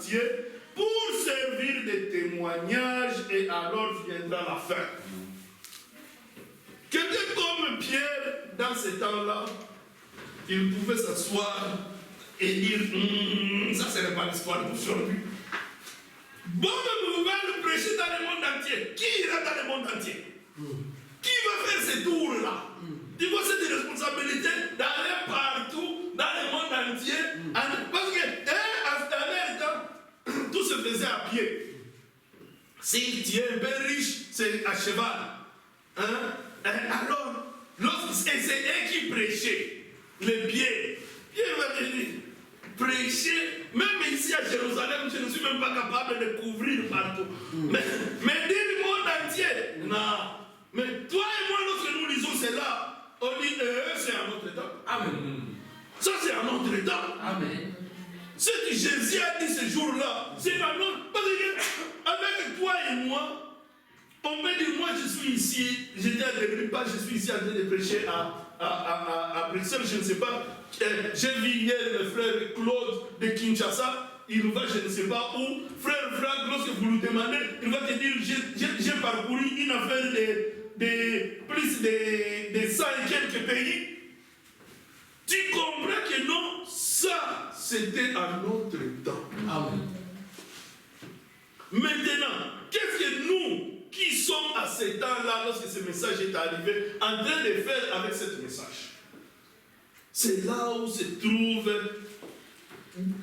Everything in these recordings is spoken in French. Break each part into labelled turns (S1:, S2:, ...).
S1: entier pour servir de témoignage et alors viendra la fin. Quelqu'un comme Pierre, dans ces temps-là, il pouvait s'asseoir et dire ça, ce n'est pas l'histoire d'aujourd'hui. Bonne nouvelle prêchée dans le monde entier. Qui ira dans le monde entier? Qui va faire ces tours-là? Tu vois cette responsabilité d'aller partout dans le monde entier. Parce que à leur temps, tout se faisait à pied. Si tu es un peu riche, c'est à cheval. Alors, c'est eux qui prêchaient les pieds. Pierre va venir prêcher, même ici à Jérusalem, je ne suis même pas capable de couvrir partout. Mais dire le monde entier, non. Mais toi et moi, lorsque nous lisons cela, on dit, c'est un autre temps. Amen. Ça, c'est un autre temps. Amen. Ce que Jésus a dit ce jour-là, c'est un autre. Parce que, avec toi et moi, on peut dire, moi je suis ici, j'étais à l'église, pas je suis ici en train de prêcher à Bruxelles, je ne sais pas. J'ai vu hier le frère Claude de Kinshasa, il va je ne sais pas où. Frère Franck, lorsque vous lui demandez, il va te dire, j'ai parcouru une affaire de plus de 100 et quelques pays. Tu comprends que non, ça c'était un autre temps. Amen. Maintenant, qu'est-ce que nous qui sommes à ce temps-là, lorsque ce message est arrivé, en train de faire avec ce message? C'est là où se trouve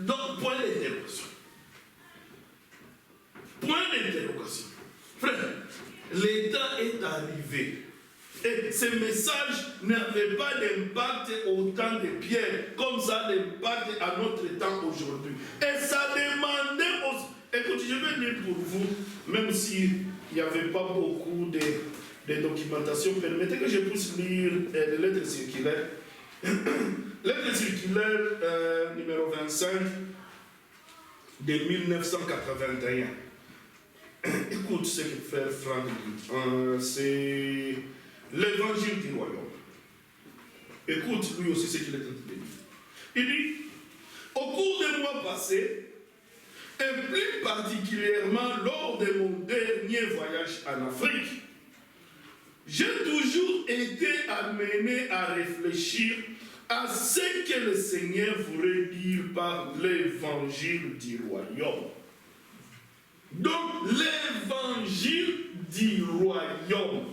S1: notre point d'interrogation. Point d'interrogation. Frère, le temps est arrivé. Et ce message n'avait pas d'impact au temps de Pierre, comme ça a d'impact à notre temps aujourd'hui. Et ça demandait aussi. Écoute, je vais lire pour vous, même s'il n'y avait pas beaucoup de documentation, permettez que je puisse lire les lettres circulaires. Lettre circulaire numéro 25 de 1981. Écoute ce que frère Franck dit. C'est l'évangile du royaume. Écoute lui aussi ce qu'il est en train de dire. Il dit, au cours des mois passés, et plus particulièrement lors de mon dernier voyage en Afrique, j'ai toujours été amené à réfléchir à ce que le Seigneur voulait dire par l'évangile du royaume. Donc, l'évangile du royaume,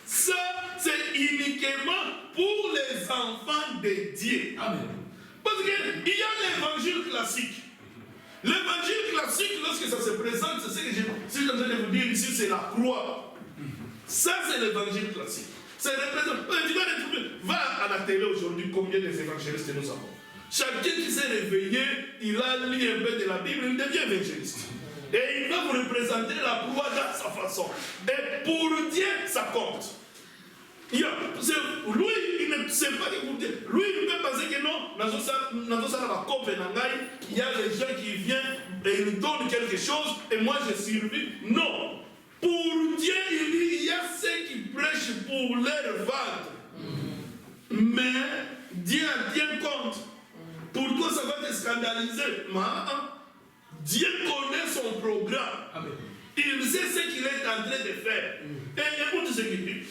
S1: ça, c'est uniquement pour les enfants de Dieu. Amen. Parce qu'il y a l'évangile classique. L'évangile classique, lorsque ça se présente, c'est ce que je suis en train de vous dire ici, c'est la croix. Ça, c'est l'évangile classique. C'est représente. Tu vas retrouver. Va à la télé aujourd'hui, combien d'évangélistes nous avons. Chacun qui s'est réveillé, il a lu un peu de la Bible, il devient évangéliste. Et il va vous représenter la croix dans sa façon. Et pour Dieu, ça compte. Lui, il ne sait pas que pour Dieu. Lui, il peut penser que non, dans la coupe, il y a des gens qui viennent et ils donnent quelque chose, et moi je survis. Non. Pour Dieu, il y a ceux qui prêchent pour leur ventre. Mais Dieu a bien compte. Pour toi, ça va te scandaliser. Mais Dieu connaît son programme. Amen. Il sait ce qu'il est en train de faire. Et écoute ce qu'il dit.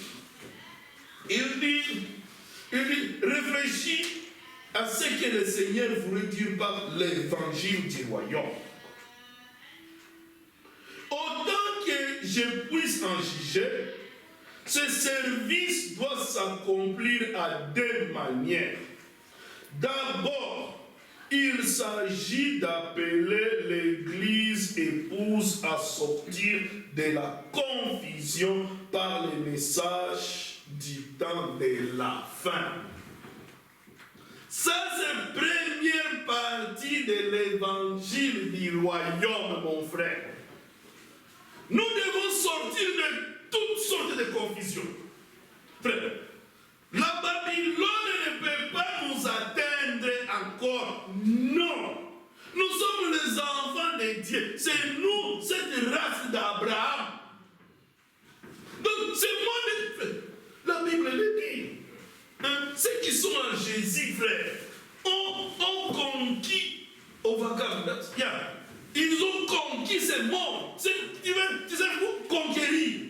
S1: Il dit, réfléchis à ce que le Seigneur voulait dire par l'évangile du royaume. Autant que je puisse en juger, ce service doit s'accomplir à deux manières. D'abord, il s'agit d'appeler l'Église épouse à sortir de la confusion par les messages du temps de la fin. Ça, c'est la première partie de l'évangile du royaume, mon frère. Nous devons sortir de toutes sortes de confusions. Frère, la Babylone ne peut pas nous atteindre encore. Non. Nous sommes les enfants de Dieu. C'est nous, cette race d'Abraham. Donc, c'est moi, la Bible le dit. Ceux qui sont en Jésus, frère, ont conquis au vacarme. Ils ont conquis ce monde. Tu sais conquérir.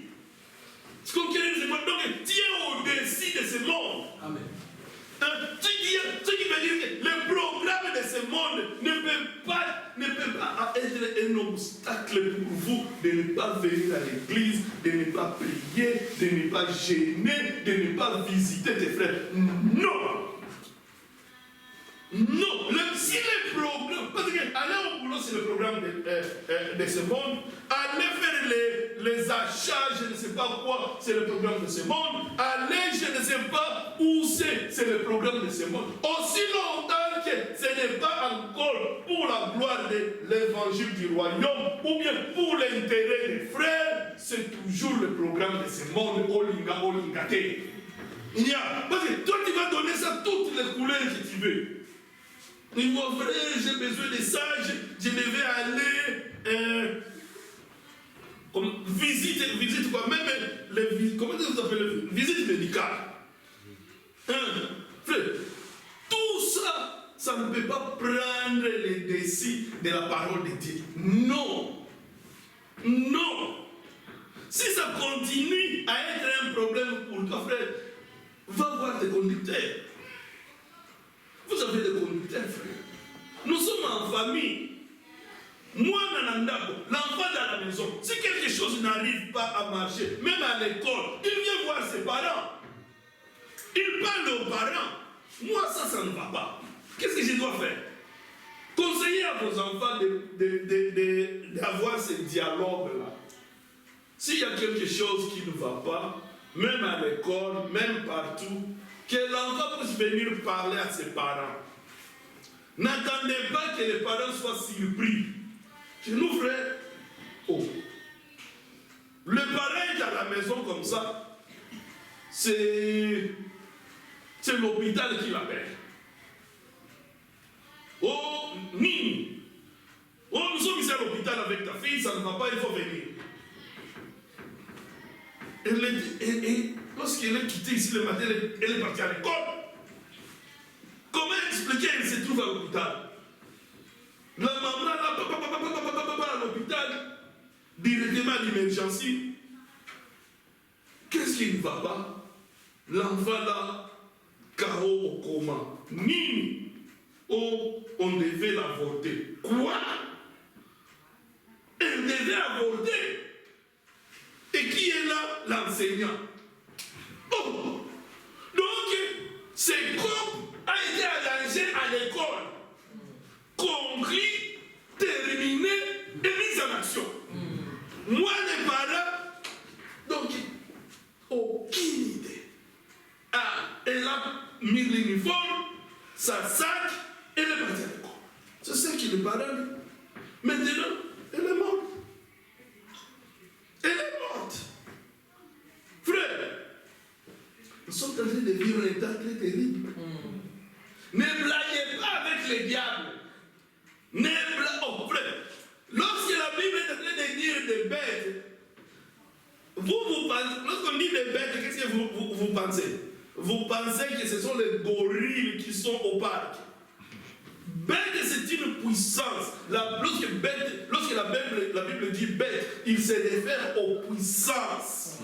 S1: Conquérir ce monde. Donc, tu es au-dessus de ce monde.
S2: Amen.
S1: Ce qui veut dire que le programme de ce monde ne peut pas être un obstacle pour vous de ne pas venir à l'église, de ne pas prier, de ne pas gêner, de ne pas visiter tes frères. Non! Non, si le programme, parce que aller au boulot c'est le programme de ce monde, aller faire les achats, je ne sais pas quoi, c'est le programme de ce monde, aller je ne sais pas où c'est le programme de ce monde. Aussi longtemps que ce n'est pas encore pour la gloire de l'évangile du royaume ou bien pour l'intérêt des frères, c'est toujours le programme de ce monde, Olinga, Olingate. Il y a, parce que toi tu vas donner ça toutes les couleurs que tu veux. Mais mon frère, j'ai besoin de ça, je devais aller visite quoi, même comment vous appelez, visite médicale. Frère, tout ça, ça ne peut pas prendre les décis de la parole de Dieu. Non. Non. Si ça continue à être un problème pour toi, frère, va voir tes conducteurs. Vous avez des conducteurs, frère. Nous sommes en famille. Moi, l'enfant dans la maison, si quelque chose n'arrive pas à marcher, même à l'école, il vient voir ses parents. Il parle aux parents. Moi, ça ne va pas. Qu'est-ce que je dois faire? Conseillez à vos enfants d'avoir ce dialogue-là. S'il y a quelque chose qui ne va pas, même à l'école, même partout, que l'enfant puisse venir parler à ses parents. N'attendez pas que les parents soient surpris. Chez nous, frères, le parent est à la maison comme ça, c'est l'hôpital qui l'appelle. Oh, Nini, nous sommes ici à l'hôpital avec ta fille, ça ne va pas, il faut venir. Et lorsqu'elle est quittée ici le matin, elle est partie à l'école. Comment expliquer qu'elle se trouve à l'hôpital? La maman là, à l'hôpital, directement à l'emergency. Qu'est-ce qui ne va pas? L'enfant là, KO au coma. Nini, on devait l'avorter. Quoi? Elle devait avorter. Et qui est là? L'enseignant. Oh! Donc, ce corps a été arrangé à l'école, compris, terminé et mis en action. Moi, les parents, donc, aucune idée. Ah, elle a mis l'uniforme, sa sac, et elle est partie à l'école. C'est ça qui est le parent. Maintenant, elle est morte. Elle est morte. Frère, nous sommes en train de vivre un état très terrible. Ne blaguez pas avec les diables. Oh, frère, lorsque la Bible est en train de dire des bêtes, vous pensez, lorsqu'on dit des bêtes, qu'est-ce que vous pensez? Vous pensez que ce sont les gorilles qui sont au parc. Bête, c'est une puissance. Lorsque la Bible dit bête, il se réfère aux puissances.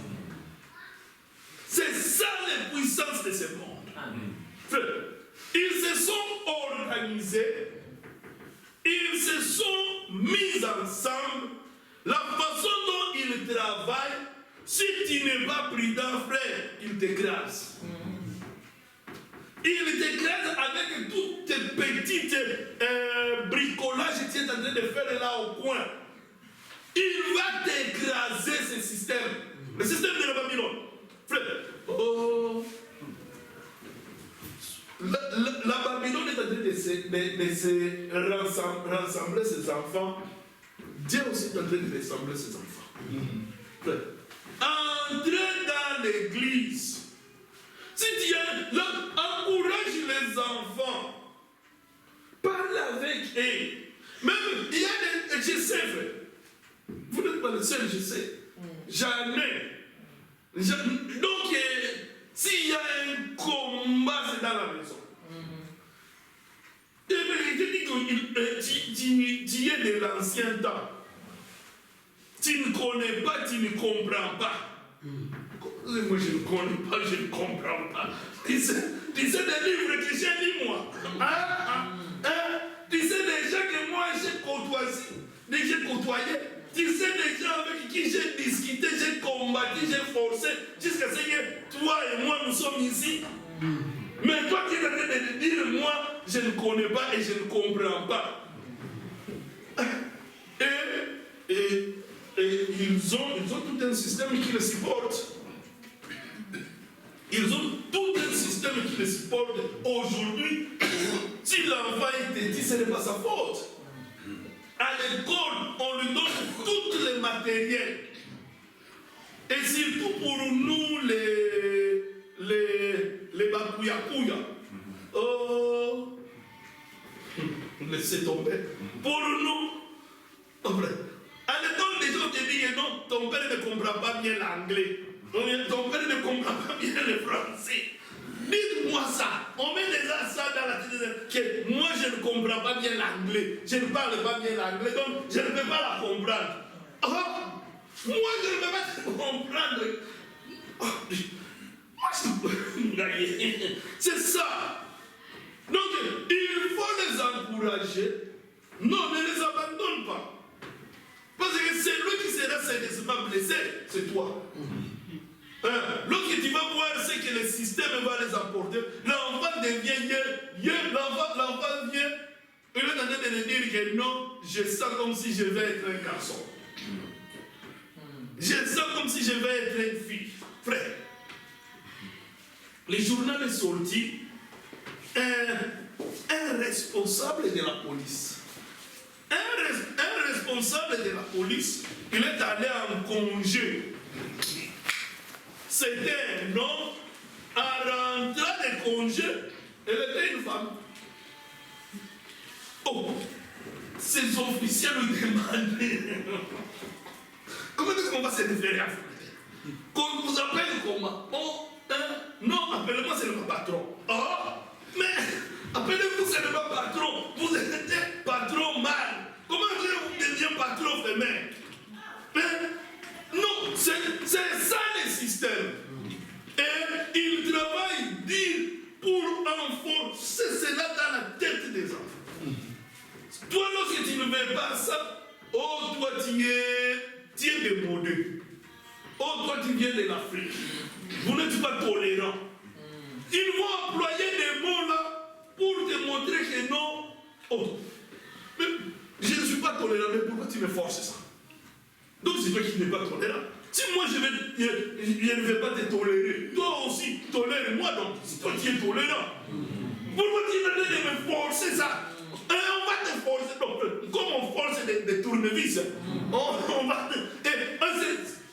S1: C'est ça les puissances de ce monde. Frère, ils se sont organisés, ils se sont mis ensemble. La façon dont ils travaillent, si tu n'es pas prudent, frère, ils t'écrasent. Il t'écrase avec toutes tes petites bricolages que tu es en train de faire là au coin. Il va t'écraser ce système. Le système de la Babylone. Frère, la Babylone est en train de se rassembler ses enfants. Dieu aussi est en train de rassembler ses enfants. Frère, entrez dans l'église. Si tu encourage les enfants, parle avec eux. Même, il y a des. Je sais, frère. Vous n'êtes pas le seul, je sais. Jamais. Donc, s'il y a un combat, c'est dans la maison. Et je dis tu es de l'ancien temps, tu ne connais pas, tu ne comprends pas. Moi je ne connais pas, je ne comprends pas. Tu sais des livres que j'ai lus moi. Tu sais des gens que moi j'ai côtoyé. Tu sais des gens avec qui j'ai discuté, j'ai combattu, j'ai forcé, jusqu'à ce que toi et moi nous sommes ici. Mais toi qui es en train de dire, moi je ne connais pas et je ne comprends pas. Et ils ont tout un système qui les supporte. Ils ont tout un système qui les supporte. Aujourd'hui, si l'enfant est petit, ce n'est pas sa faute. À l'école, on lui donne tous les matériels. Et surtout pour nous, les bakouya-kouya. Oh, laissez tomber. Pour nous, à l'école, les gens te disent non, ton père ne comprend pas bien l'anglais. Ton père ne comprend pas bien le français. Dites-moi ça. On met déjà ça dans la tête. Que moi, je ne comprends pas bien l'anglais. Je ne parle pas bien l'anglais, donc je ne peux pas la comprendre. Moi, je ne peux pas comprendre. C'est ça. Donc, il faut les encourager. Non, ne les abandonne pas. Parce que c'est lui qui sera sérieusement blessé, c'est toi. Lorsque tu vas voir ce que le système va les apporter, l'enfant devient l'enfant vient, il est en train de lui dire que non, je sens comme si je vais être un garçon. Je sens comme si je vais être une fille. Frère, le journal est sorti, un responsable de la police. Un responsable de la police, il est allé en congé. C'était un homme, en rentrant de congé, elle était une femme. Oh, ces officiers lui demandaient comment est-ce qu'on va se référer à vous? Qu'on vous appelle comment? Oh, non, appelez-moi, c'est le patron. Oh, mais appelez-vous, c'est le patron. Vous êtes patron mâle. Comment vous devenez patron féminin? Non, c'est ça le système. Et il travaille pour renforcer cela dans la tête des enfants. Toi, lorsque tu ne veux pas ça, oh, toi, tu es démodé. Oh, toi, tu viens de l'Afrique. Vous n'êtes pas tolérant. Ils vont employer des mots là pour te montrer que non. Oh, mais je ne suis pas tolérant, mais pourquoi tu me forces ça? Donc c'est toi qui n'es pas tolérant. Si moi je ne vais pas te tolérer, toi aussi tolère-moi donc. Si toi tu es tolérant, pourquoi tu es en train de me forcer ça? On va te forcer, donc, comme on force des tournevis. On va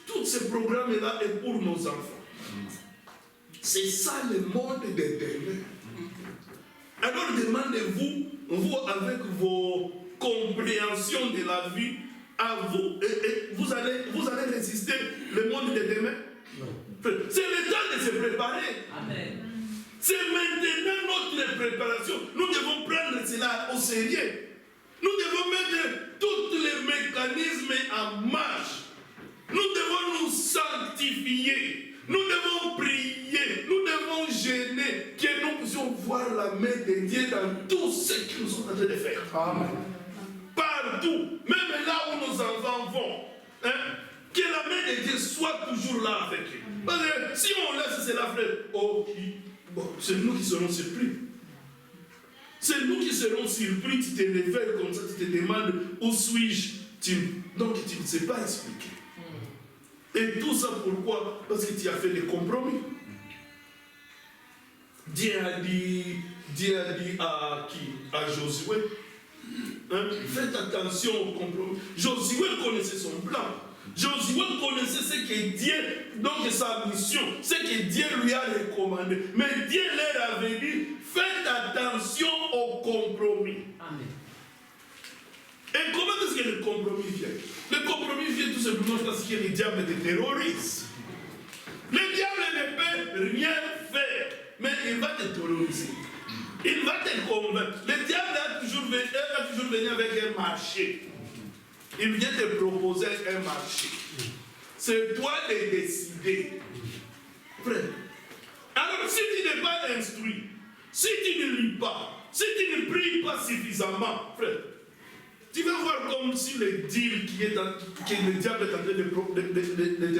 S1: tous ces programmes-là est pour nos enfants. C'est ça le monde de demain. Alors demandez-vous, vous avec vos compréhensions de la vie, à vous, vous allez résister le monde de demain. C'est le temps de se préparer. Amen. C'est maintenant notre préparation. Nous devons prendre cela au sérieux. Nous devons mettre tous les mécanismes en marche. Nous devons nous sanctifier. Nous devons prier. Nous devons gêner. Que nous puissions voir la main de Dieu dans tout ce que nous sommes en train de faire. Amen. Partout, même là où nos enfants vont, que la main de Dieu soit toujours là avec eux. Parce que si on laisse cela faire, c'est nous qui serons surpris. C'est nous qui serons surpris. Tu te réveilles comme ça, tu te demandes où suis-je. Donc tu ne sais pas expliquer. Et tout ça pourquoi? Parce que tu as fait des compromis. Dieu a dit à qui? À Josué. Faites attention au compromis. Josué connaissait son plan. Josué connaissait ce que Dieu, donc sa mission, ce que Dieu lui a recommandé. Mais Dieu leur avait dit, faites attention au compromis. Amen. Et comment est-ce que le compromis vient? Le compromis vient tout simplement parce que le diable est terroriste. Le diable ne peut rien faire, mais il va te terroriser. Il va te convaincre. Le diable a toujours venu avec un marché. Il vient te proposer un marché. C'est toi de décider. Frère. Alors si tu n'es pas instruit, si tu ne lis pas, si tu ne pries pas suffisamment, frère, tu vas voir comme si le deal que le diable est en train de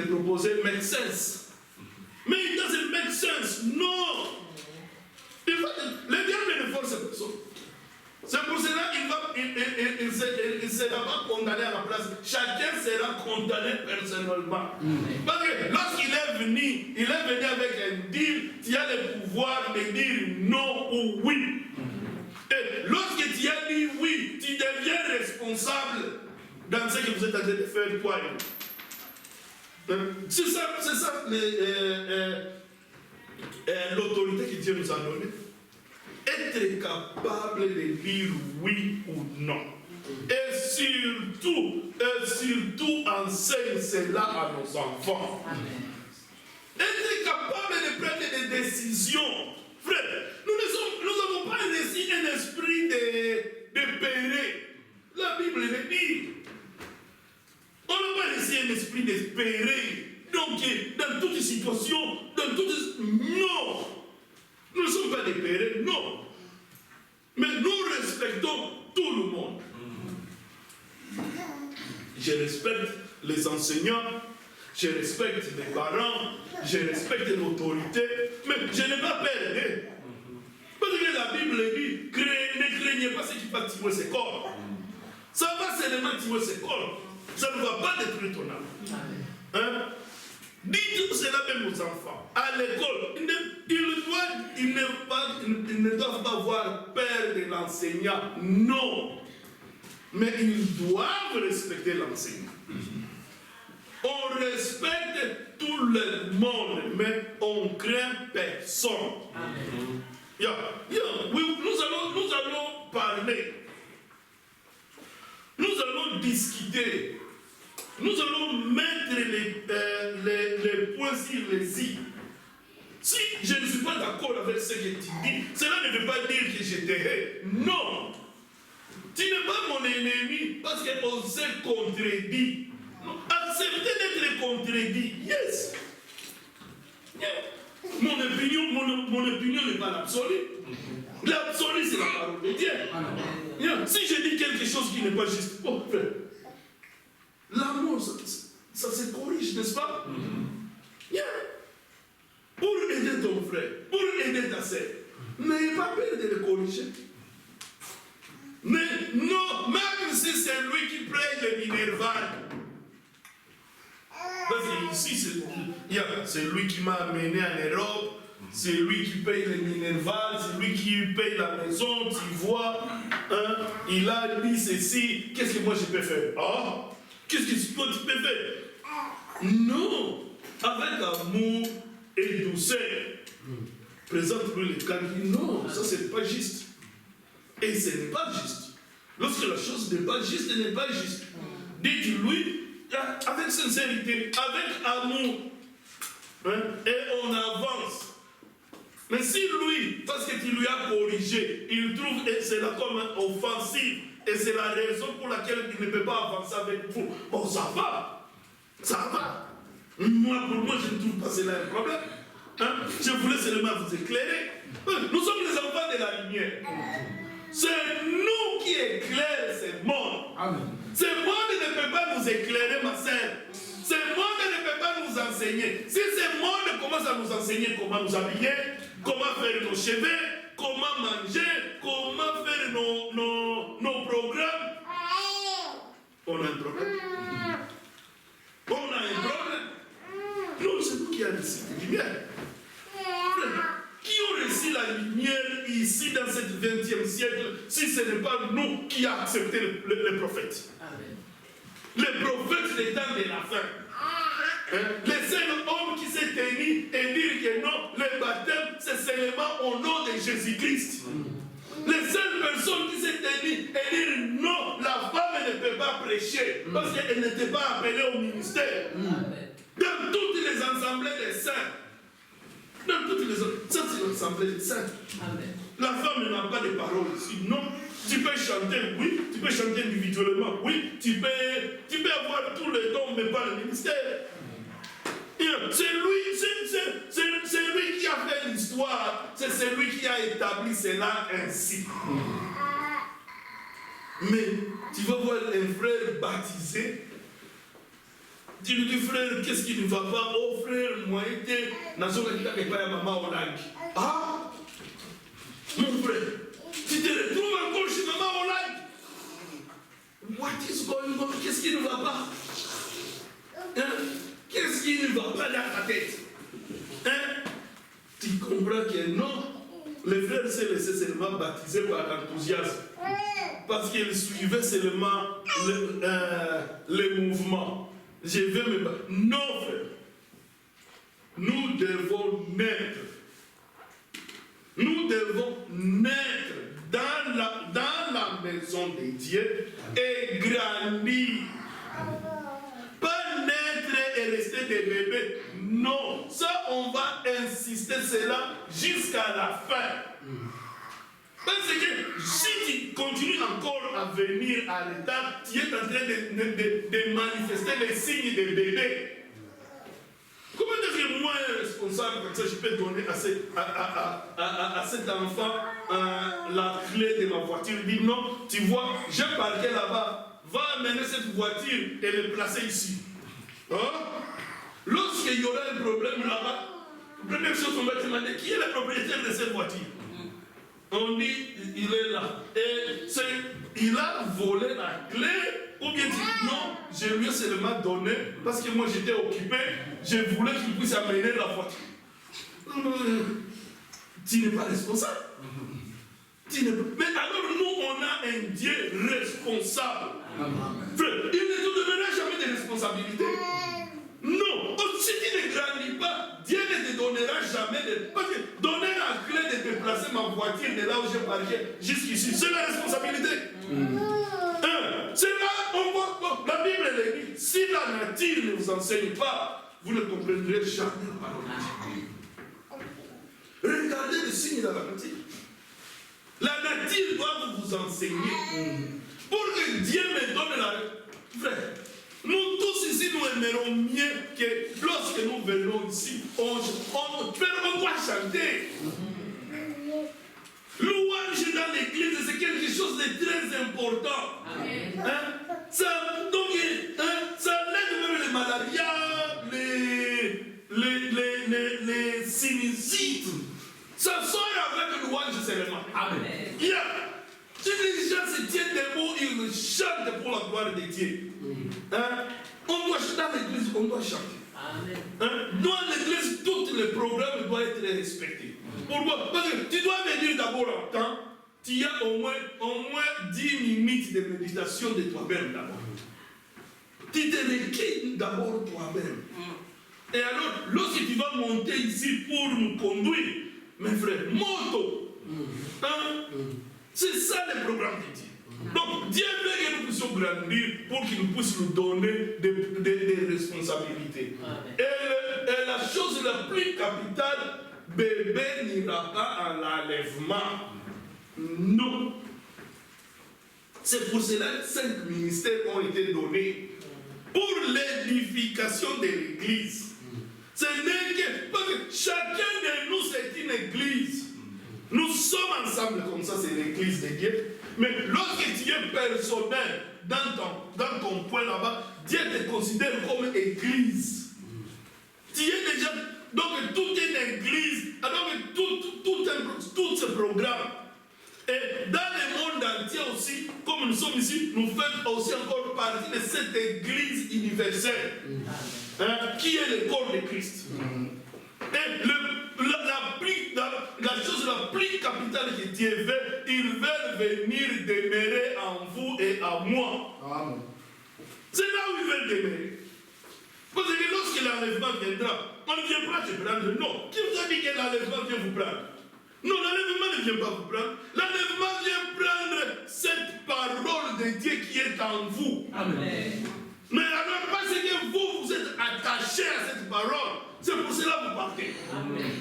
S1: te proposer make sense. Mais it doesn't make sense. Non. Le diable ne force personne. C'est pour cela qu'il ne sera pas condamné à la place. Chacun sera condamné personnellement. Parce que lorsqu'il est venu avec un deal, tu as le pouvoir de dire non ou oui. Et lorsque tu as dit oui, tu deviens responsable dans ce que vous êtes en train de faire, toi. C'est ça l'autorité que Dieu nous a donnée. Être capable de dire oui ou non. Et surtout enseigne cela à nos enfants. Être capable de prendre des décisions. Frère, nous n'avons pas reçu un esprit de péré. La Bible le dit. On n'a pas reçu un esprit de péré. Donc, dans toute situation, non. Nous ne sommes pas des pérés, non. Mais nous respectons tout le monde. Je respecte les enseignants, je respecte les parents, je respecte l'autorité, mais je n'ai pas peur. Parce que la Bible dit, ne craignez pas ce qui va tuer ce corps. Ça va seulement tuer ce corps. Ça ne va pas détruire ton âme. Hein? Dites cela même aux enfants. À l'école, ils ne doivent pas avoir peur de l'enseignant. Non. Mais ils doivent respecter l'enseignant. On respecte tout le monde, mais on ne craint personne. Nous allons parler. Nous allons discuter. Nous allons mettre les points sur les i. Si je ne suis pas d'accord avec ce que tu dis, cela ne veut pas dire que je te hais. Non. Tu n'es pas mon ennemi parce qu'on s'est contredit. Acceptez d'être contredit. Yes. Yeah. Mon opinion n'est pas l'absolu. L'absolu, c'est la parole de Dieu. Yeah. Si je dis quelque chose qui n'est pas juste, bon, frère, l'amour, ça se corrige, n'est-ce pas? Yeah. Pour aider ton frère, pour aider ta sœur, n'ayez pas peur de le corriger. Mais non, même si c'est lui qui prête le minerval. Parce que ici, c'est lui qui m'a amené en Europe, c'est lui qui paye le minerval, c'est lui qui paye la maison, tu vois. Hein, il a dit ceci, qu'est-ce que moi je peux faire? Ah, qu'est-ce que toi tu peux faire? Non, avec amour et douceur. Présente-lui le cas, dit non, ça c'est pas juste. Et ce n'est pas juste. Lorsque la chose n'est pas juste, elle n'est pas juste. Dites-lui avec sincérité, avec amour. Hein, et on avance. Mais si lui, parce que tu lui as corrigé, il trouve cela comme offensif, et c'est la raison pour laquelle il ne peut pas avancer avec vous, bon, ça va. Ça va. Moi, pour moi, je ne trouve pas cela un problème. Hein? Je voulais seulement vous éclairer. Nous sommes les enfants de la lumière. C'est nous qui éclairons ce monde. Ce monde ne peut pas nous éclairer, ma sœur. Ce monde ne peut pas nous enseigner. Si ce monde commence à nous enseigner comment nous habiller, comment faire nos cheveux, comment manger, comment faire nos programmes, on a un problème. On a un problème. Non, c'est nous qui avons reçu la lumière. Qui ont reçu la lumière ici dans ce 20e siècle si ce n'est pas nous qui avons accepté les prophètes? Les prophètes des temps de la fin. Les seuls hommes qui s'est tenu et dire que non, le baptême c'est seulement au nom de Jésus-Christ. Les seules personnes qui s'est tenues et dire non, la femme ne peut pas prêcher parce qu'elle n'était pas appelée au ministère. Dans toutes les assemblées des saints, Dans toutes les autres, ça c'est l'assemblée sainte. La femme n'a pas de paroles ici. Non, tu peux chanter, oui, tu peux chanter individuellement, oui, tu peux avoir tous les dons, mais pas le ministère. C'est lui qui a fait l'histoire, c'est celui qui a établi cela ainsi. Mais tu vas voir un frère baptisé, tu lui dis frère, qu'est-ce qui ne va pas? Oh frère, moi été, maman ah, mon frère, tu te retrouves encore chez maman Olag. What is going on? Qu'est-ce qui ne va pas? Hein? Qu'est-ce qui ne va pas dans ta tête? Hein? Tu comprends que non, le frère s'est laissé seulement baptiser par l'enthousiasme. Parce qu'il suivait seulement le mouvement. Je vais me battre. Non, frère. Nous devons naître. Nous devons naître dans la maison de Dieu et grandir. Pas naître et rester des bébés. Non. Ça, on va insister cela jusqu'à la fin. Parce que si tu continues encore à venir à l'état, tu es en train de manifester les signes des bébés. Comment est-ce que moi, responsable comme ça, je peux donner à cet enfant la clé de ma voiture? Il dit non, tu vois, j'ai parqué là-bas, va amener cette voiture et le placer ici. Hein? Lorsqu'il y aura un problème là-bas, la première chose qu'on va te demander, qui est le propriétaire de cette voiture? On dit, il est là. Et il a volé la clé, ou bien dit, non, je lui ai seulement donné, parce que moi j'étais occupé, je voulais qu'il puisse amener la voiture. Tu n'es pas responsable. Mais alors nous, on a un Dieu responsable. Frère, il ne te donnera jamais de responsabilité. Non, si tu ne grandis pas, Dieu ne te donnera jamais de... Parce que donner la clé de déplacer ma voiture de là où j'ai parqué jusqu'ici, c'est la responsabilité. C'est là, on voit, la Bible le dit, si la nature ne vous enseigne pas, vous ne comprendrez jamais la parole de Dieu. Regardez les signes dans la nature. La nature doit vous enseigner. Pour que Dieu me donne la... Frère, nous tous ici, nous aimerons mieux que lorsque nous venons ici, on doit chanter. Louange dans l'église, c'est quelque chose de très important. Hein? Ça, donc, ça aide même les malarias, les sinusites. Ça sort avec louange seulement. Amen. Yeah. Si les gens se tiennent debout, ils chantent pour la gloire de Dieu. Hein? On doit chanter dans l'église, on doit chanter. Hein? Dans l'église, tous les programmes doivent être respectés. Pourquoi? Parce que tu dois venir d'abord en temps, tu as au moins 10 minutes de méditation de toi-même d'abord. Tu te recueilles d'abord toi-même. Et alors, lorsque tu vas monter ici pour nous conduire, mes frères, moto. Hein? C'est ça le programme de Dieu. Donc, Dieu veut que nous puissions grandir pour qu'il nous puisse nous donner des responsabilités. Et la chose la plus capitale, bébé n'ira pas à l'enlèvement. Non. C'est pour cela que 5 ministères ont été donnés pour l'édification de l'église. Ce n'est que parce que chacun de nous, c'est une église. Nous sommes ensemble comme ça, c'est l'église de Dieu. Mais lorsque tu es personnel dans ton point là-bas, Dieu te considère comme église. Tu es déjà. Donc, toute une église, alors tout ce programme. Et dans le monde entier aussi, comme nous sommes ici, nous faisons aussi encore partie de cette église universelle, qui est le corps de Christ. Et la chose la plus capitale que Dieu veut, il veut venir demeurer en vous et en moi. Amen. C'est là où il veut demeurer. Parce que lorsque l'enlèvement viendra, on ne vient pas te prendre. Non. Qui vous a dit que l'enlèvement vient vous prendre? Non, l'enlèvement ne vient pas vous prendre. L'enlèvement vient prendre cette parole de Dieu qui est en vous. Amen. Mais alors, parce que vous êtes attaché à cette parole, c'est pour cela que vous partez. Amen.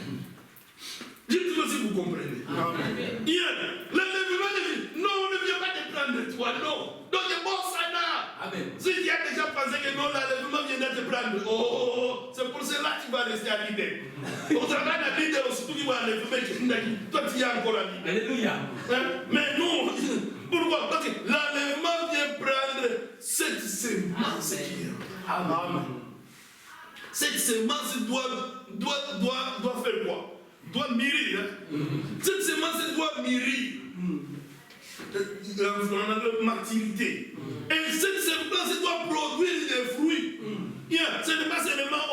S1: si vous comprenez.
S2: Amen.
S1: Bien. L'enlèvement de vie. Non, on ne vient pas te prendre toi, non. Donc, c'est bon, ça n'a.
S2: Amen.
S1: Si tu as déjà pensé que non, l'enlèvement vient de te prendre, oh, c'est pour cela que tu vas rester à l'idée. Au travail de l'idée, surtout qui va enlever, toi tu y as encore la vie.
S2: Alléluia.
S1: Hein? Mais non, pourquoi? Parce que l'enlèvement vient prendre cette semence qui est.
S2: Amen.
S1: Cette semence doit faire quoi? Doit mûrir. Hein? Cette semence doit mûrir. On appelle maturité. Et cette semence doit produire des fruits. Yeah. Ce n'est pas seulement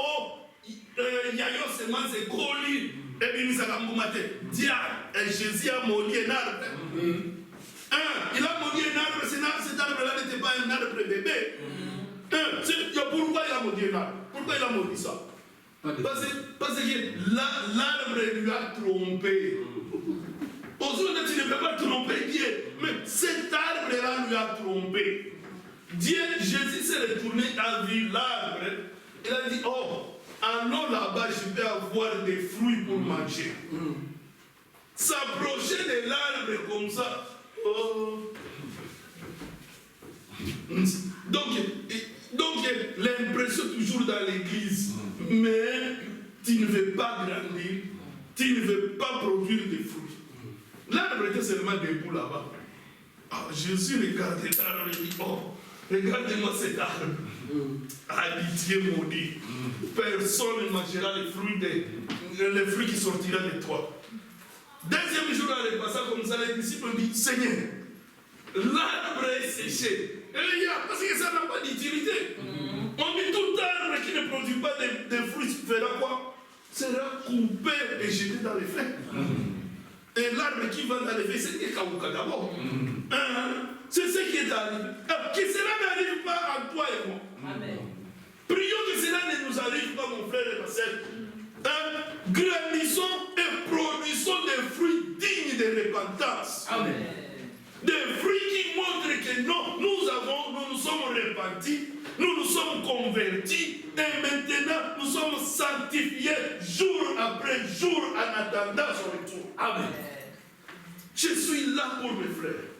S1: il y a une semence et colis. Et puis il a Jésus a maudit un arbre. Il a maudit un arbre. Cet arbre-là n'était pas un arbre bébé. Pourquoi il a maudit un arbre? Pourquoi il a maudit ça? Parce que l'arbre lui a trompé. Aujourd'hui, tu ne peux pas tromper Dieu. Mais cet arbre-là lui a trompé. Dieu, Jésus s'est retourné à vivre l'arbre. Il a dit, oh, allons là-bas, je vais avoir des fruits pour manger. S'approcher de l'arbre comme ça. Oh. Donc l'impression toujours dans l'église. Mais tu ne veux pas grandir. Tu ne veux pas produire des fruits. L'arbre était seulement debout là-bas. Oh, Jésus regardait l'arbre et dit, oh, regardez-moi cet arbre. Habitié maudit. Personne ne mangera les fruits qui sortiront de toi. Deuxième jour, en repassant comme ça, les disciples ont dit, Seigneur, l'arbre est séché. Parce que ça n'a pas d'utilité. On dit tout arbre qui ne produit pas de fruits fera quoi? Sera coupé et jeté dans les feux. Et l'arbre qui va dans les feux, c'est Kawuka d'abord. C'est ce qui est arrivé. Que cela n'arrive pas à toi et moi. Amen. Prions que cela ne nous arrive pas, mon frère et ma soeur. Grandissons et produisons des fruits dignes de repentance. Amen. Des fruits qui montrent que non, nous nous sommes repentis, nous nous sommes convertis et maintenant nous sommes sanctifiés jour après jour en attendant son retour. Amen. Je suis là pour mes frères.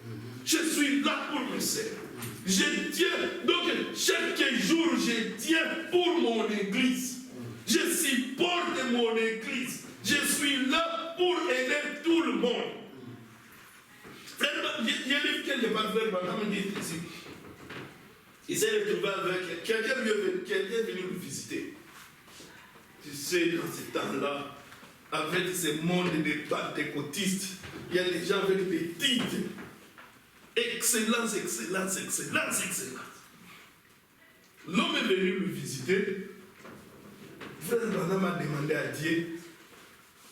S1: Je suis là pour mes sœurs. Je tiens, donc chaque jour je tiens pour mon église. Je supporte mon église. Je suis là pour aider tout le monde. Il y a quelque part, frère Branham dit ici. Il s'est retrouvé avec quelqu'un est venu le visiter. Tu sais, dans ce temps-là, avec ce monde des pentecôtistes, il y a des gens avec des titres. Excellence, excellence, excellence, excellence. L'homme est venu le visiter. Frère Branham a demandé à Dieu,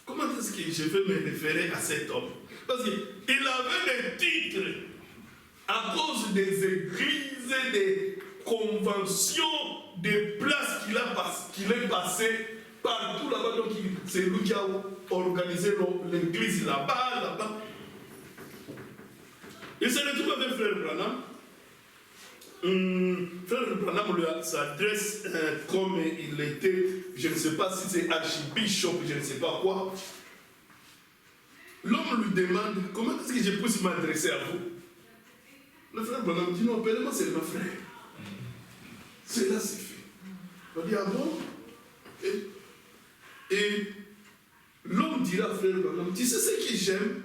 S1: comment est-ce que je vais me référer à cet homme? Parce qu'il avait des titres à cause des églises, des conventions, des places qu'il est passé partout là-bas. Donc c'est lui qui a organisé l'église là-bas. Il se retrouve avec Frère Branham. Frère Branham s'adresse comme il était, je ne sais pas si c'est archibishop, je ne sais pas quoi. L'homme lui demande, comment est-ce que je puisse m'adresser à vous? Le frère Branham dit, non, appelez-moi c'est ma frère. Cela c'est fait. On dit, ah bon? Et l'homme dira à frère Branham, tu sais ce que j'aime?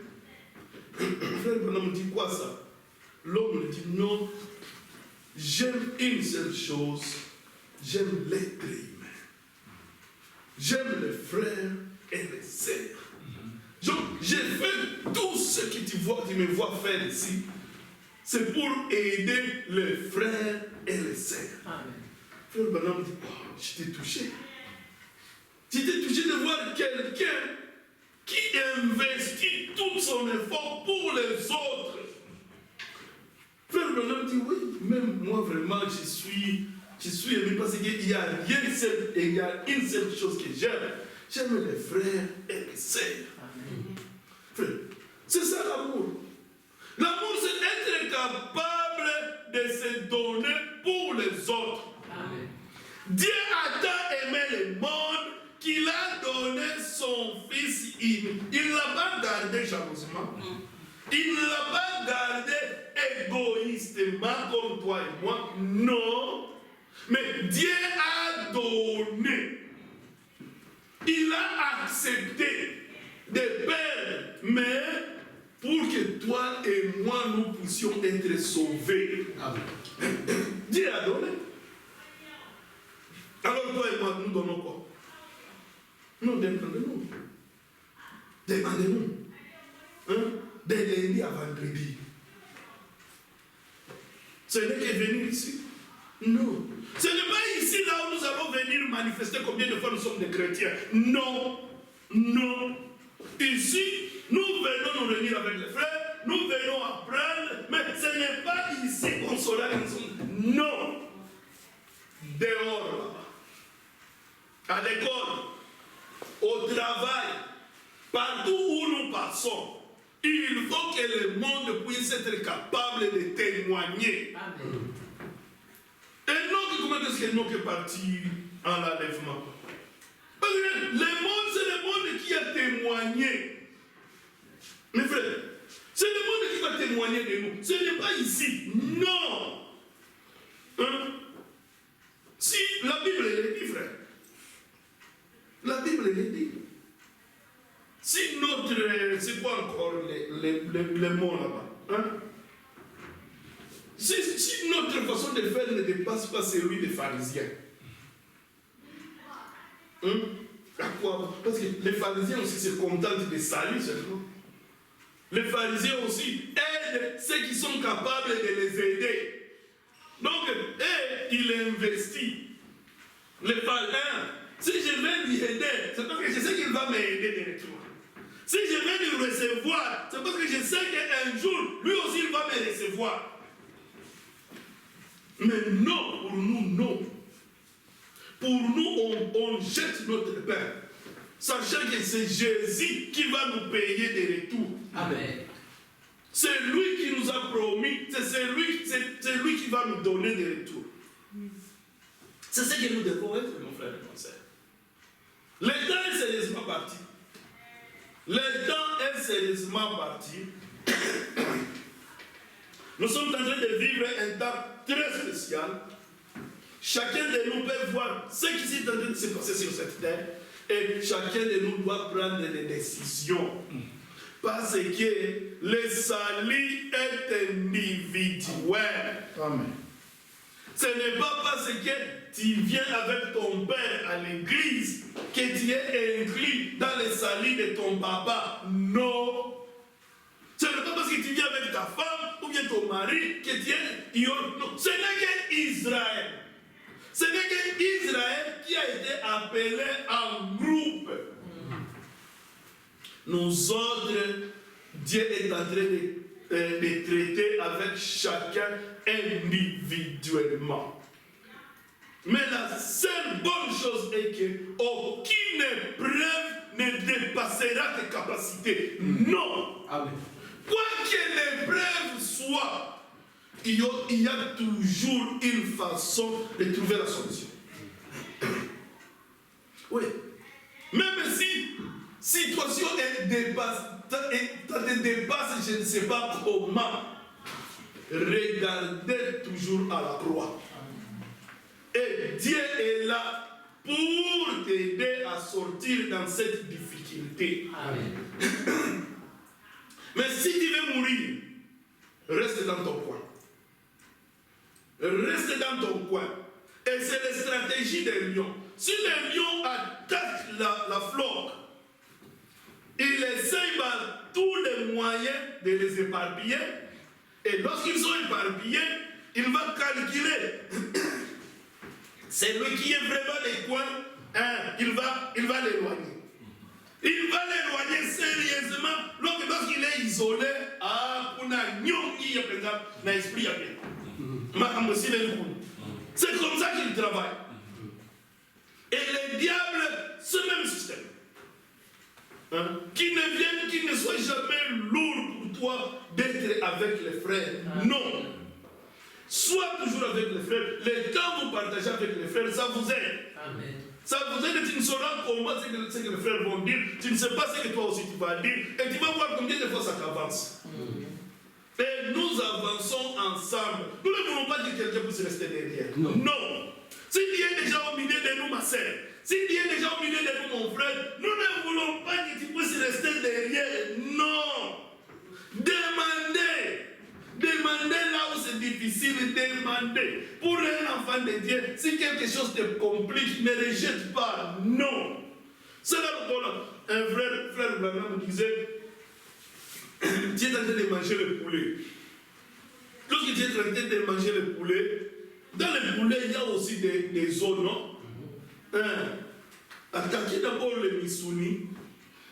S1: Frère Branham dit, quoi ça? L'homme lui dit, non, j'aime une seule chose, j'aime l'être humain. J'aime les frères et les sœurs. Donc, j'ai fait tout ce que tu me vois faire ici. C'est pour aider les frères et les sœurs. Frère Branham dit, oh, je t'ai touché. Tu t'es touché de voir quelqu'un qui investit tout son effort pour les autres. Frère Branham dit, oui, même moi vraiment, je suis aimé parce qu'il y a une seule chose que j'aime. J'aime les frères et les sœurs. Frère, c'est ça l'amour. L'amour, c'est être capable de se donner pour les autres. Amen. Dieu a tant aimé le monde qu'il a donné son Fils il l'a pas gardé jalousement. Il ne l'a pas gardé égoïstement comme toi et moi. Non. Mais Dieu a donné. Il a accepté de perdre. Mais pour que toi et moi nous puissions être sauvés. Amen. Dieu a donné. Alors toi et moi, nous donnons quoi? Nous demandons. Demandez-nous. Hein? De lundi à vendredi. Ce n'est que venir ici. Non. Ce n'est pas ici là où nous allons venir manifester combien de fois nous sommes des chrétiens. Non. Non. Ici, nous venons nous réunir avec les frères, nous venons apprendre, mais ce n'est pas ici qu'on sera une. Non. Dehors là-bas. À l'école, au travail, partout où nous passons. Il faut que le monde puisse être capable de témoigner. Amen. Et non, comment est-ce que Enoch est parti en enlèvement? Parce que le monde, c'est le monde qui a témoigné. Mes frères, c'est le monde qui va témoigner de nous. Ce n'est pas ici. Non. Hein? Si la Bible le dit, frère. La Bible le dit. Si notre... C'est quoi encore les mots là-bas? Hein? Si notre façon de faire ne dépasse pas celui des pharisiens. Hein? À quoi? Parce que les pharisiens aussi se contentent de salut seulement. Les pharisiens aussi aident ceux qui sont capables de les aider. Donc, il investit. Les pharisiens, si je vais lui aider, c'est parce que je sais qu'il va m'aider de retour. Si je vais le recevoir, c'est parce que je sais qu'un jour, lui aussi, il va me recevoir. Mais non, pour nous, non. Pour nous, on jette notre pain, sachant que c'est Jésus qui va nous payer des retours. Amen. C'est lui qui nous a promis, c'est lui qui va nous donner des retours. C'est ce que nous devons être, mon frère et mon soeur. Le temps est sérieusement parti. Le temps est sérieusement parti. Nous sommes en train de vivre un temps très spécial. Chacun de nous peut voir ce qui est en train de se passer sur cette terre. Et chacun de nous doit prendre des décisions. Parce que le salut est individuel. Amen. Ce n'est pas parce que tu viens avec ton père à l'église que tu es inclus dans le salut de ton papa. Non. Ce n'est pas parce que tu viens avec ta femme ou bien ton mari que tu es... Non. Ce n'est qu'Israël. Ce n'est qu'Israël qui a été appelé en groupe. Nous autres, Dieu est en train de traiter avec chacun individuellement. Mais la seule bonne chose est qu'aucune épreuve ne dépassera tes capacités. Non. Amen. Quoi que l'épreuve soit, il y a toujours une façon de trouver la solution. Oui. Même si situation te dépasse, je ne sais pas comment, regardez toujours à la croix. Et Dieu est là pour t'aider à sortir dans cette difficulté. Amen. Mais si tu veux mourir, reste dans ton coin. Reste dans ton coin. Et c'est la stratégie des lions. Si les lions attaquent la flotte, il essaye par tous les moyens de les éparpiller. Et lorsqu'ils sont éparpillés, il va calculer. C'est lui qui est vraiment les coins, il va l'éloigner. Il va l'éloigner sérieusement lorsqu'il est isolé. C'est comme ça qu'il travaille. Et le diable, ce même système. Qui ne soit jamais lourd pour toi d'être avec les frères. Non. Sois toujours avec les frères. Le temps que vous partagez avec les frères, ça vous aide. Amen. Ça vous aide, tu ne sauras comment ce que les frères vont dire, tu ne sais pas ce que toi aussi tu vas dire, et tu vas voir combien de fois ça t'avance. Et nous avançons ensemble. Nous ne voulons pas dire que quelqu'un puisse rester derrière. Non. Si tu es déjà au milieu de nous, ma sœur, si tu es déjà au milieu de nous, mon frère, nous ne voulons pas que tu puisses rester derrière. Non. Demandez. Demandez là où c'est difficile, demandez. Pour un enfant de Dieu, si quelque chose te complique, ne rejette pas. Non. C'est là où un frère Branham me disait, tu es en train de manger le poulet. Lorsque tu es en train de manger le poulet, dans le poulet, il y a aussi des os, non? Attaquez d'abord le missouni,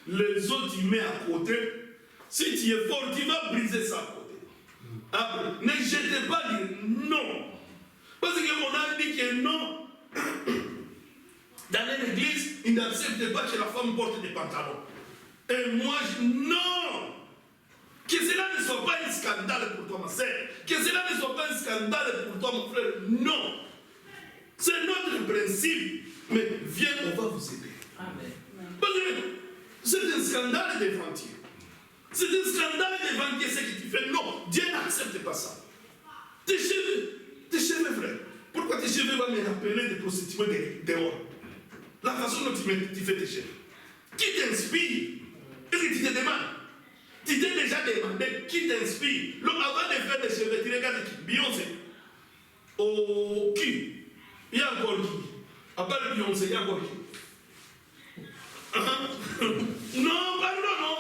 S1: les os tu mets à côté. Si tu es fort, tu vas briser ça à côté. Après, ne jetez pas dire non. Parce qu'on a dit que non. Dans l'église, ils n'acceptent pas que la femme porte des pantalons. Et moi, non. Que cela ne soit pas un scandale pour toi, ma sœur. Que cela ne soit pas un scandale pour toi, mon frère. Non. C'est notre principe. Mais viens, on va vous aider. Amen. Parce que c'est un scandale devant Dieu. C'est un scandale devant Dieu ce que tu fais. Non, Dieu n'accepte pas ça. Tes cheveux, frère. Pourquoi tes cheveux vont me rappeler des prostituées dehors? La façon dont tu fais tes cheveux. Qui t'inspire? Est-ce que tu te demandes? Tu t'es déjà demandé qui t'inspire? Avant de faire des cheveux, tu regardes qui? Beyoncé. Oh, qui? Il y a encore qui? À part Beyoncé, il y a encore qui? Non, pardon, non.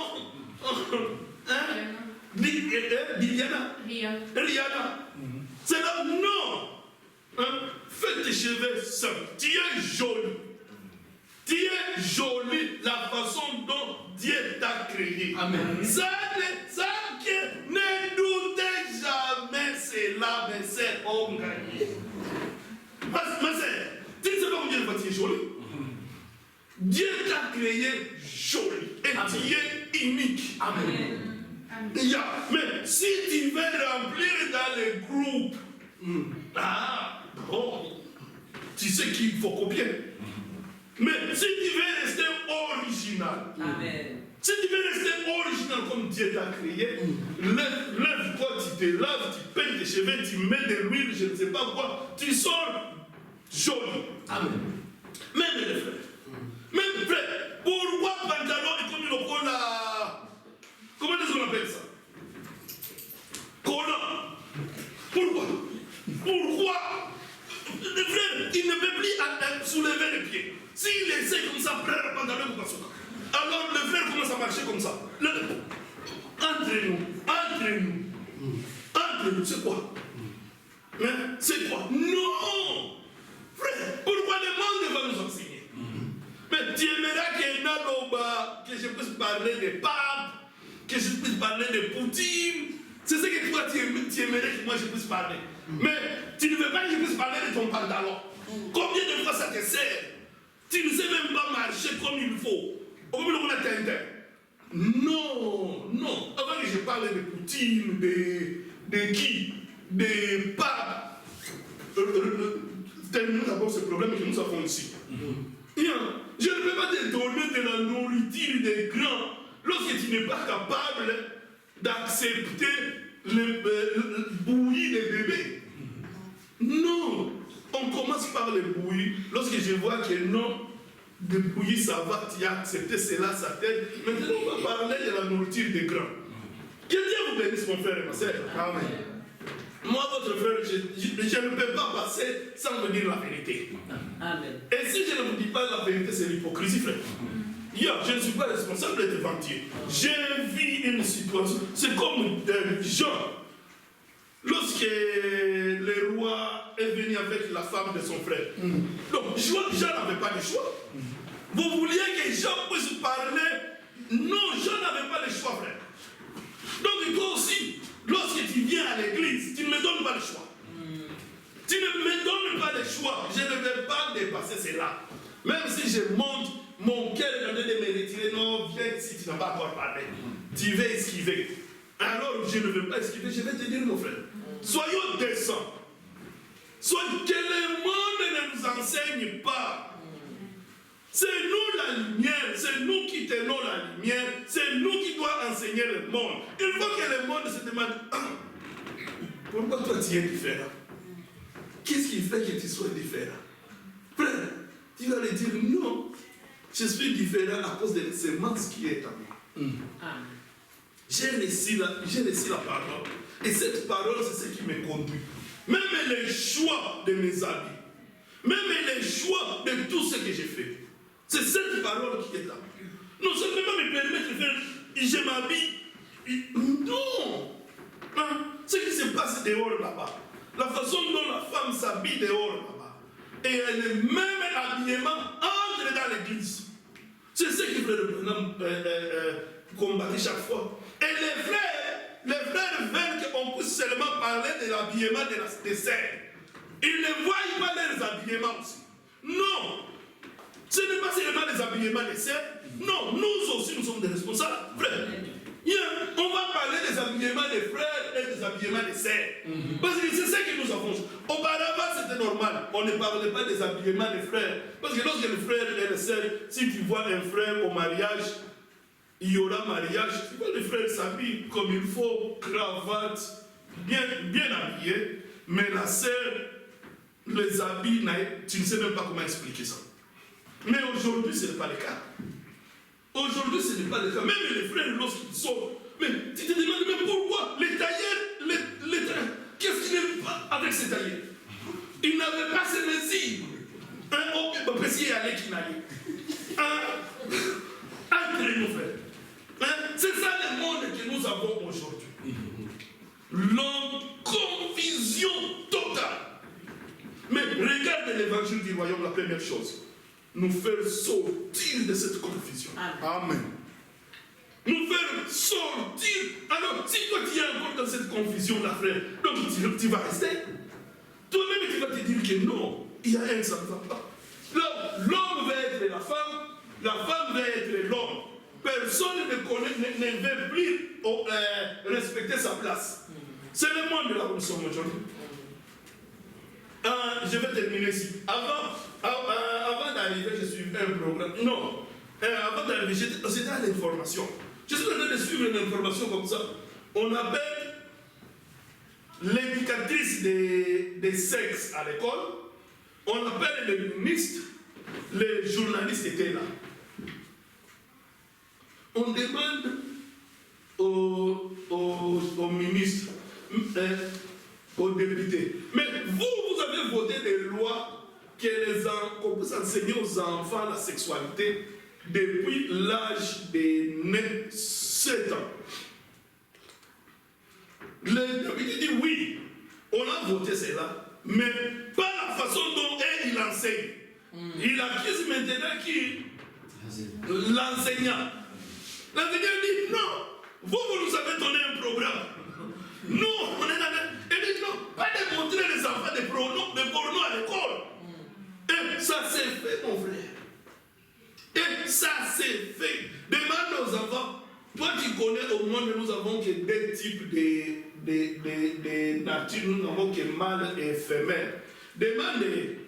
S1: Liliana. Rihanna. C'est là, non. Fais tes cheveux simples. Tu es jolie. Tu es jolie la façon dont Dieu t'a créé. Amen. Ça ne doutez jamais cela, mes sœurs ont gagné. Ma sœur, tu ne sais pas combien de fois tu es jolie. Dieu t'a créé jolie et tu es unique. Amen. Mais si tu veux remplir dans les groupes, tu sais qu'il faut combien. Mais si tu veux rester original, amen. Si tu veux rester original comme Dieu t'a créé, lève-toi, tu te laves, tu peignes tes cheveux, tu mets de l'huile, je ne sais pas quoi, tu sors joli. Amen. Même les frères. Même frère, pourquoi pantalon est comme le cola? Comment est-ce qu'on appelle ça? Cola. Pourquoi? Le frère, il ne peut plus soulever les pieds. S'il essaie comme ça, prendre le pantalon pour passer. Alors le frère commence à marcher comme ça. Entre nous, c'est quoi? C'est quoi? Non! Frère, pourquoi le monde va nous enseigner? Mais tu aimeras que je puisse parler de pape, que je puisse parler de Poutine. C'est ce que toi tu aimerais que moi je puisse parler. Mais tu ne veux pas que je puisse parler de ton pantalon. Combien de fois ça te sert? Tu ne sais même pas marcher comme il faut. Non. Avant que je parle de Poutine, de qui? De papes. Terminons d'abord ce problème que nous avons ici. Je ne peux pas te donner de la nourriture des grands lorsque tu n'es pas capable d'accepter le bouillie des bébés. Non. On commence par le bouillie. Lorsque je vois que non, de bouillie ça va, tu as accepté cela, ça t'aide. Maintenant, on va parler de la nourriture des grands. Que Dieu vous bénisse, mon frère et ma soeur. Amen. Moi, votre frère, je ne peux pas passer sans vous dire la vérité. Amen. Et si je ne vous dis pas la vérité, c'est l'hypocrisie, frère. Je ne suis pas responsable devant Dieu. J'ai vu une situation. C'est comme Jean. Lorsque le roi est venu avec la femme de son frère. Donc, Jean n'avait pas de choix. Vous vouliez que Jean puisse parler? Non, Jean n'avait pas le choix, frère. Donc, toi aussi, lorsque tu viens à l'église, tu ne me donnes pas le choix. Tu ne me donnes pas le choix. Je ne vais pas dépasser cela. Même si je monte, mon cœur est en train de me retirer. Non, viens ici, tu n'as pas encore parlé. Tu veux esquiver. Alors, je ne veux pas esquiver, je vais te dire, mon frère. Soyons décents. Que le monde ne nous enseigne pas. C'est nous la lumière, c'est nous qui tenons la lumière, c'est nous qui doit enseigner le monde. Il faut que le monde se demande, pourquoi toi tu es différent? Qu'est-ce qui fait que tu sois différent? Frère, tu vas lui dire, non, je suis différent à cause de la semence qui est en moi. J'ai reçu la parole, et cette parole, c'est ce qui me conduit. Même les choix de mes habits, même les choix de tout ce que j'ai fait. C'est cette parole qui est là. Non seulement me permettre de faire, je m'habille. Non. Hein? Ce qui se passe dehors là-bas. La façon dont la femme s'habille dehors là-bas. Et le même habillement entre dans l'église. C'est ce que Frère Branham combattait chaque fois. Et les frères veulent qu'on puisse seulement parler de l'habillement des sœurs. Ils ne voient pas leurs habillements aussi. Non. Ce n'est pas seulement les habillements des sœurs. Non, nous aussi, nous sommes des responsables. Frère, on va parler des habillements des frères et des habillements des sœurs. Parce que c'est ça que nous avons. Auparavant, c'était normal. On ne parlait pas des habillements des frères. Parce que lorsque les frères et les sœurs, si tu vois un frère au mariage, il y aura mariage, tu vois les frères s'habillent comme il faut, cravate, bien habillés. Mais la sœur, les habits, tu ne sais même pas comment expliquer ça. Mais aujourd'hui, ce n'est pas le cas. Aujourd'hui, ce n'est pas le cas. Même les frères, lorsqu'ils sortent, mais tu te demandes même pourquoi les tailleurs, qu'est-ce qu'ils n'aiment pas avec ces tailleurs? Ils n'avaient pas ces mesures. Entre nous, frères. C'est ça le monde que nous avons aujourd'hui. L'homme, confusion totale. Mais regarde l'évangile du royaume, la première chose. Nous faire sortir de cette confusion. Amen. Nous faire sortir. Alors, si toi tu es encore dans cette confusion-là, frère, donc tu vas rester. Toi-même, tu vas te dire que non, il y a un ça ne va pas. L'homme va être la femme va être l'homme. Personne ne veut plus respecter sa place. C'est le monde là où nous sommes aujourd'hui. Je vais terminer ici. Avant d'arriver, je suivais un programme. Non. Avant d'arriver, j'étais à l'information. Je suis en train de suivre une information comme ça. On appelle l'éducatrice des sexes à l'école. On appelle le ministre. Les journalistes étaient là. On demande au ministre, aux députés, mais vous avez voté des lois qu'on puisse enseigner aux enfants la sexualité depuis l'âge de 7 ans. Le député dit oui, on a voté cela, mais pas la façon dont il enseigne. Il accuse maintenant qui? L'enseignant. L'enseignant dit non, vous nous avez donné un programme. Nous, on est dans le... Il dit non, pas de montrer les enfants des pornos à l'école. Et ça s'est fait, mon frère. Et ça s'est fait. Demande aux enfants. Toi, tu connais au monde, nous avons que deux types de nature. Nous avons que mâle et femelle. Demande-les.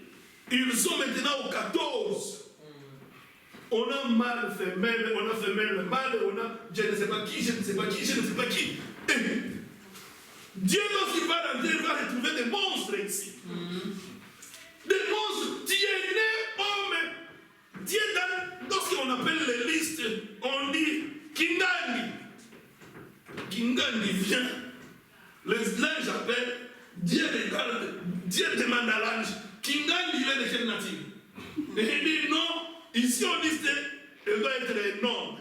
S1: Ils sont maintenant au 14. On a mâle, femelle, on a femelle, mâle, on a je ne sais pas qui, je ne sais pas qui, je ne sais pas qui. Et Dieu, lorsqu'il va rentrer, il va retrouver des monstres ici. Des monstres. Tu es né homme. Dieu, lorsqu'on appelle les listes, on dit Kingandi. Kingandi vient. L'ange appelle. Dieu regarde. Dieu demande à l'ange. Kingandi, il est de quelle nature? Et il dit non. Ici, on dit qu'il doit être un homme.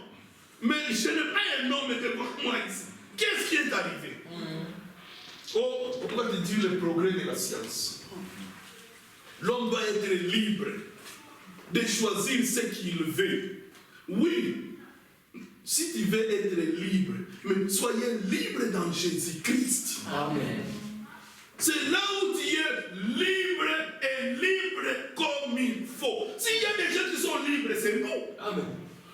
S1: Mais je n'ai pas un homme devant moi ici. Qu'est-ce qui est arrivé? Oh, pourquoi te dire le progrès de la science? L'homme doit être libre de choisir ce qu'il veut. Oui, si tu veux être libre, mais soyez libre dans Jésus-Christ. Amen. C'est là où tu es libre et libre comme il faut. S'il y a des gens qui sont libres, c'est nous. Amen.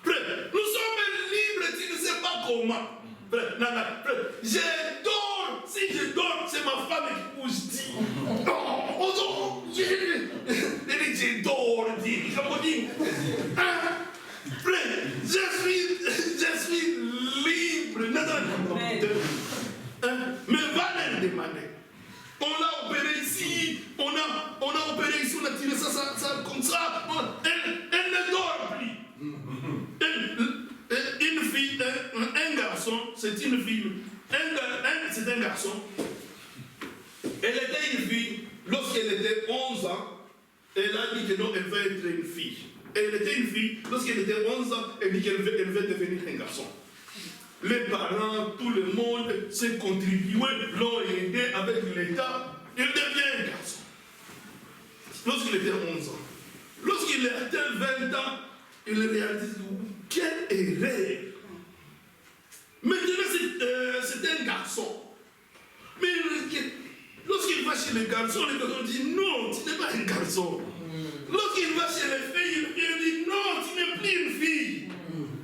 S1: Frère, nous sommes libres, tu ne sais pas comment. Frère, frère, je dors. Si je dors, c'est ma femme qui bouge. Je dors. Mais va leur demander. On l'a opéré ici, on a opéré ici, on a tiré ça comme ça. Elle ne dort plus. Une fille, un garçon, c'est une fille. C'est un garçon. Elle était une fille. Lorsqu'elle était 11 ans, elle a dit que non, elle veut être une fille. Elle était une fille. Lorsqu'elle était 11 ans, elle dit qu'elle veut devenir un garçon. Les parents, tout le monde s'est contribué, l'ont aidé avec l'État. Il devient un garçon. Lorsqu'il était 11 ans. Lorsqu'il était 20 ans, il réalise quelle erreur. Maintenant, c'est un garçon. Mais lorsqu'il va chez les garçons disent non, tu n'es pas un garçon. Lorsqu'il va chez les filles, il dit non, tu n'es plus une fille.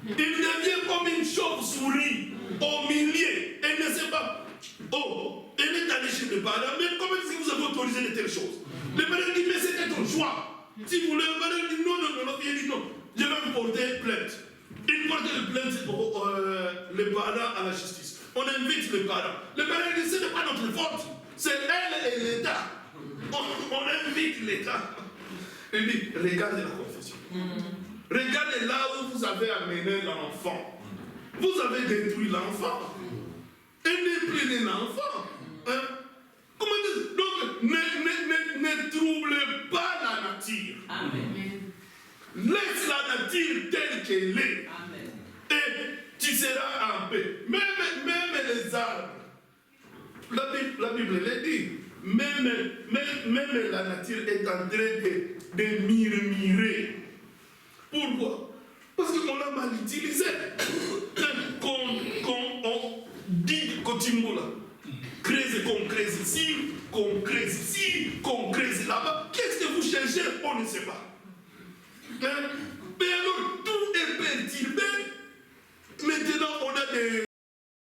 S1: Il devient comme une chauve-souris au milieu. Elle ne sait pas. Oh, elle est allée chez les parents, mais comment est-ce que vous avez autorisé de telles choses? Les parents disent, mais c'était ton choix. Si vous voulez, le parent dit non, il dit non, je vais vous porter plainte. Il porte les plaintes les parents à la justice. On invite les parents. Les parents disent, ce n'est pas notre faute. C'est elle et l'État. On invite l'État. Il dit, regardez la confession. Regardez là où vous avez amené l'enfant. Vous avez détruit l'enfant. Il n'est plus un enfant. Hein? Comment dire? Donc, ne troublez pas la nature. Amen. Laisse la nature telle qu'elle est. Amen. Et tu seras en paix. Même les arbres. La Bible l'a dit. Même la nature est en train de murmurer. Pourquoi? Parce qu'on l'a mal utilisé. On dit continuellement là. Crèse qu'on crèse ici, qu'on crèse ici, qu'on crèse là-bas. Qu'est-ce que vous cherchez? On ne sait pas. Mais